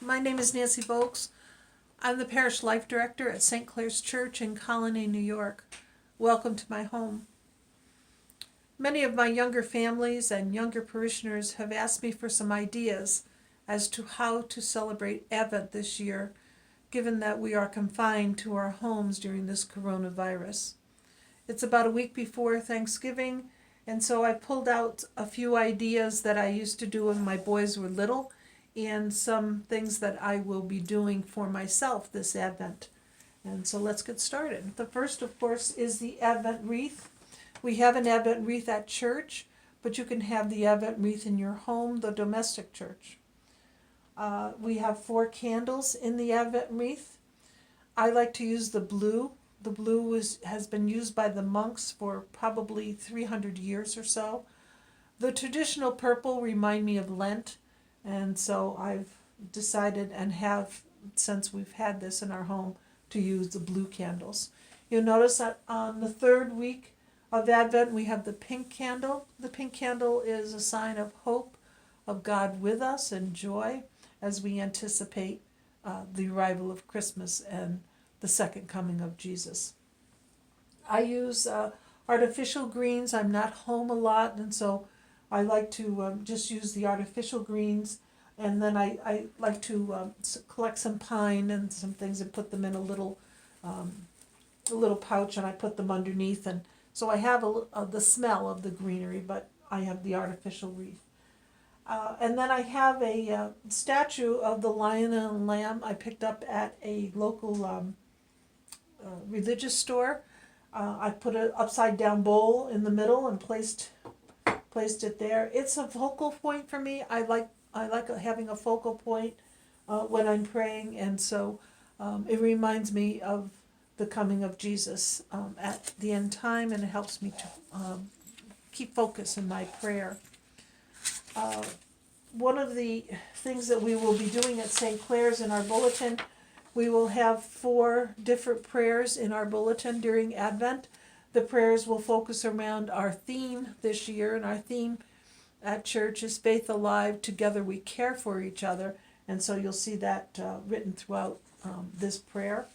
My name is Nancy Volks. I'm the Parish Life Director at St. Clair's Church in Colony, New York. Welcome to my home. Many of my younger families and younger parishioners have asked me for some ideas as to how to celebrate Advent this year, given that we are confined to our homes during this coronavirus. It's about a week before Thanksgiving, and so I pulled out a few ideas that I used to do when my boys were little, and some things that I will be doing for myself this Advent. And so let's get started. The first, of course, is the Advent Wreath. We have an Advent Wreath at church, but you can have the Advent Wreath in your home, the domestic church. We have 4 candles in the Advent Wreath. I like to use the blue. The blue has been used by the monks for probably 300 years or so. The traditional purple remind me of Lent, and so I've decided and have, since we've had this in our home, to use the blue candles. You'll notice that on the 3rd week of Advent we have the pink candle. The pink candle is a sign of hope, of God with us and joy as we anticipate the arrival of Christmas and the second coming of Jesus. I use artificial greens. I'm not home a lot, and so I like to just use the artificial greens, and then I like to collect some pine and some things and put them in a little pouch, and I put them underneath, and so I have the smell of the greenery, but I have the artificial wreath. And then I have a statue of the lion and lamb I picked up at a local religious store. I put an upside down bowl in the middle and placed it there. It's a focal point for me. I like having a focal point when I'm praying, and so it reminds me of the coming of Jesus at the end time, and it helps me to keep focus in my prayer. One of the things that we will be doing at St. Clair's in our bulletin, we will have 4 different prayers in our bulletin during Advent. The prayers will focus around our theme this year, and our theme at church is Faith Alive, Together We Care for Each Other, and so you'll see that written throughout this prayer.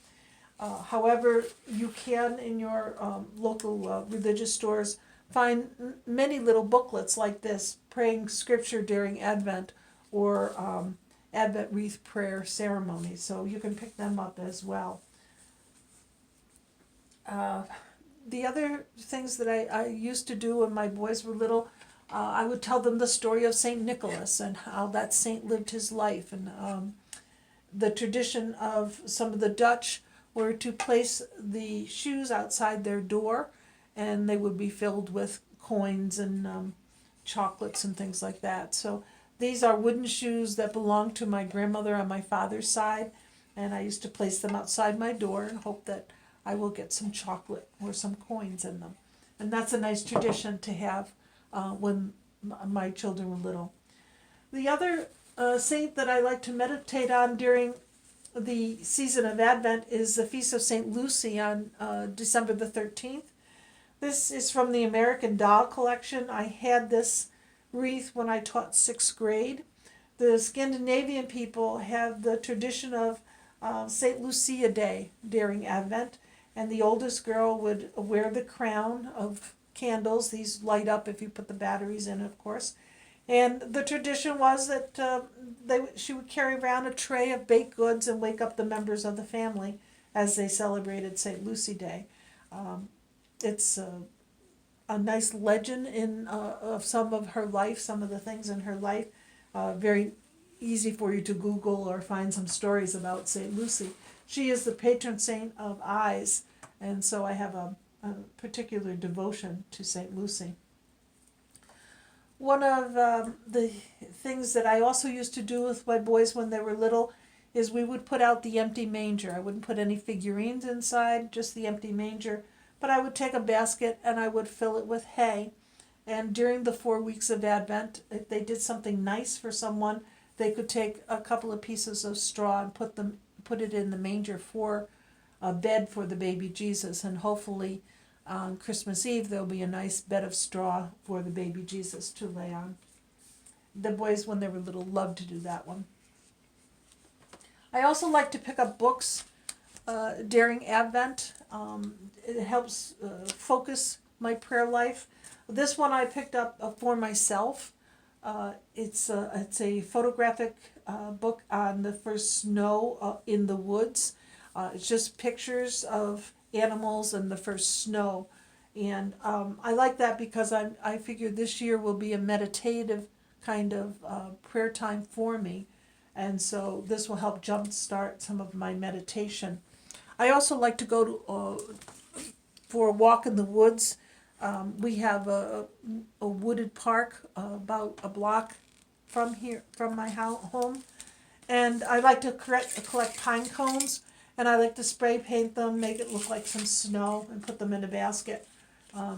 However, you can in your local religious stores find many little booklets like this, praying scripture during Advent, or Advent Wreath prayer ceremony, so you can pick them up as well. The other things that I used to do when my boys were little, I would tell them the story of St. Nicholas and how that saint lived his life, and the tradition of some of the Dutch were to place the shoes outside their door, and they would be filled with coins and chocolates and things like that. So these are wooden shoes that belonged to my grandmother on my father's side, and I used to place them outside my door and hope that I will get some chocolate or some coins in them. And that's a nice tradition to have when my children were little. The other saint that I like to meditate on during the season of Advent is the Feast of St. Lucy on December the 13th. This is from the American Doll collection. I had this wreath when I taught 6th grade. The Scandinavian people have the tradition of St. Lucia Day during Advent, and the oldest girl would wear the crown of candles. These light up if you put the batteries in, of course. And the tradition was that she would carry around a tray of baked goods and wake up the members of the family as they celebrated St. Lucy Day. It's a nice legend of some of her life, some of the things in her life. Very easy for you to Google or find some stories about St. Lucy. She is the patron saint of eyes, and so I have a particular devotion to St. Lucy. One of the things that I also used to do with my boys when they were little is we would put out the empty manger. I wouldn't put any figurines inside, just the empty manger, but I would take a basket and I would fill it with hay. And during the 4 weeks of Advent, if they did something nice for someone, they could take a couple of pieces of straw and put it in the manger for a bed for the baby Jesus, and hopefully on Christmas Eve there'll be a nice bed of straw for the baby Jesus to lay on. The boys, when they were little, loved to do that one. I also like to pick up books during Advent. It helps focus my prayer life. This one I picked up for myself. It's a photographic book on the first snow in the woods. It's just pictures of animals and the first snow. And I like that because I figure this year will be a meditative kind of prayer time for me. And so this will help jumpstart some of my meditation. I also like to go to for a walk in the woods. We have a wooded park about a block from here, from my home, and I like to collect pine cones, and I like to spray paint them, make it look like some snow, and put them in a basket.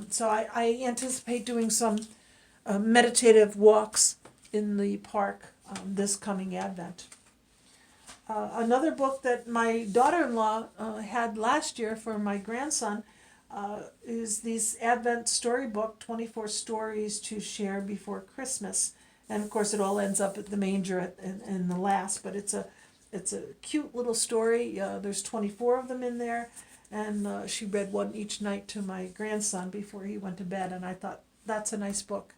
So I anticipate doing some meditative walks in the park this coming Advent. Another book that my daughter-in-law had last year for my grandson is this Advent Storybook, 24 Stories to Share Before Christmas. And of course it all ends up at the manger in the last, but it's a cute little story. There's 24 of them in there, and she read one each night to my grandson before he went to bed, and I thought that's a nice book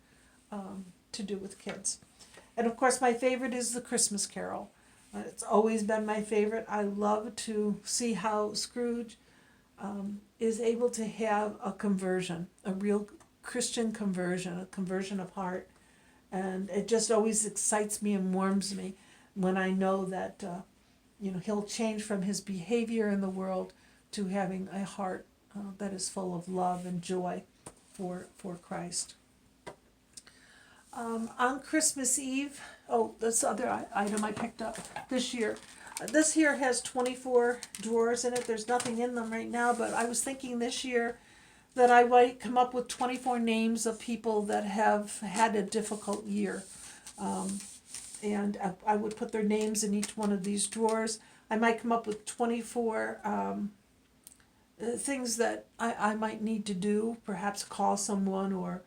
to do with kids. And of course my favorite is The Christmas Carol. It's always been my favorite. I love to see how Scrooge is able to have a conversion, a real Christian conversion, a conversion of heart. And it just always excites me and warms me when I know that he'll change from his behavior in the world to having a heart that is full of love and joy for Christ. On Christmas Eve, that's the other item I picked up this year. This here has 24 drawers in it. There's nothing in them right now, but I was thinking this year that I might come up with 24 names of people that have had a difficult year. And I would put their names in each one of these drawers. I might come up with 24 things that I might need to do, perhaps call someone or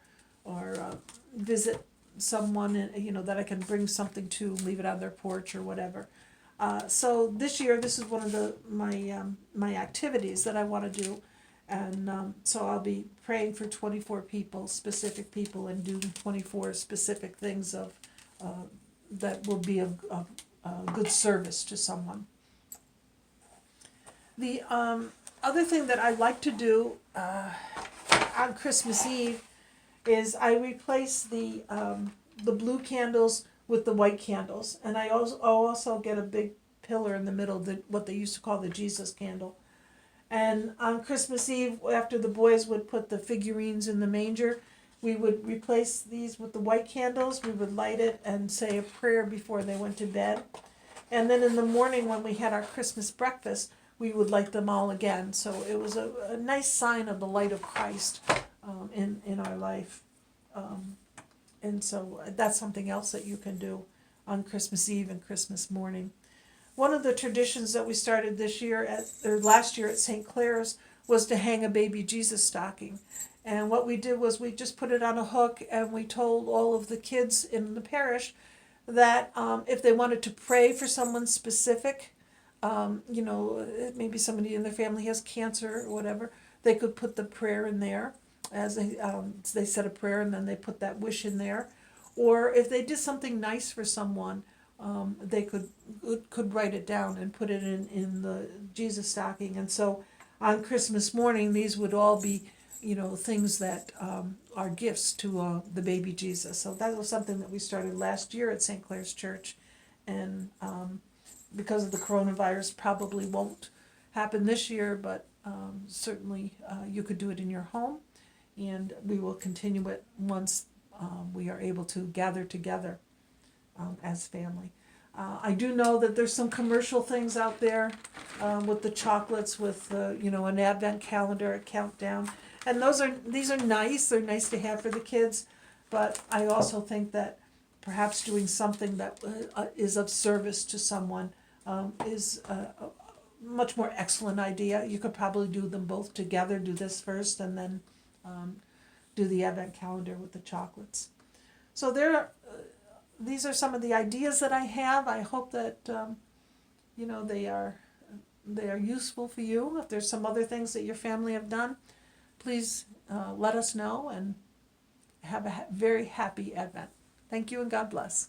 visit someone, that I can bring something to, leave it on their porch or whatever. So this year, this is one of my activities that I want to do, and so I'll be praying for 24 people, specific people, and doing 24 specific things of that will be a good service to someone. The other thing that I like to do on Christmas Eve is I replace the blue candles with the white candles, and I also get a big pillar in the middle, what they used to call the Jesus candle. And on Christmas Eve, after the boys would put the figurines in the manger, we would replace these with the white candles. We would light it and say a prayer before they went to bed. And then in the morning when we had our Christmas breakfast, we would light them all again. So it was a nice sign of the light of Christ in our life. And so that's something else that you can do on Christmas Eve and Christmas morning. One of the traditions that we started last year at St. Clair's was to hang a baby Jesus stocking. And what we did was we just put it on a hook, and we told all of the kids in the parish that if they wanted to pray for someone specific, maybe somebody in their family has cancer or whatever, they could put the prayer in there. As they said a prayer, and then they put that wish in there. Or if they did something nice for someone, they could write it down and put it in the Jesus stocking. And so on Christmas morning, these would all be, things that are gifts to the baby Jesus. So that was something that we started last year at St. Clair's Church. And because of the coronavirus, probably won't happen this year, but certainly you could do it in your home. And we will continue it once we are able to gather together as family. I do know that there's some commercial things out there with the chocolates, with an advent calendar, a countdown, and these are nice. They're nice to have for the kids, but I also think that perhaps doing something that is of service to someone is a much more excellent idea. You could probably do them both together. Do this first, and then do the advent calendar with the chocolates. So these are some of the ideas that I have. I hope that they are useful for you. If there's some other things that your family have done, please let us know, and have a very happy Advent. Thank you, and God bless.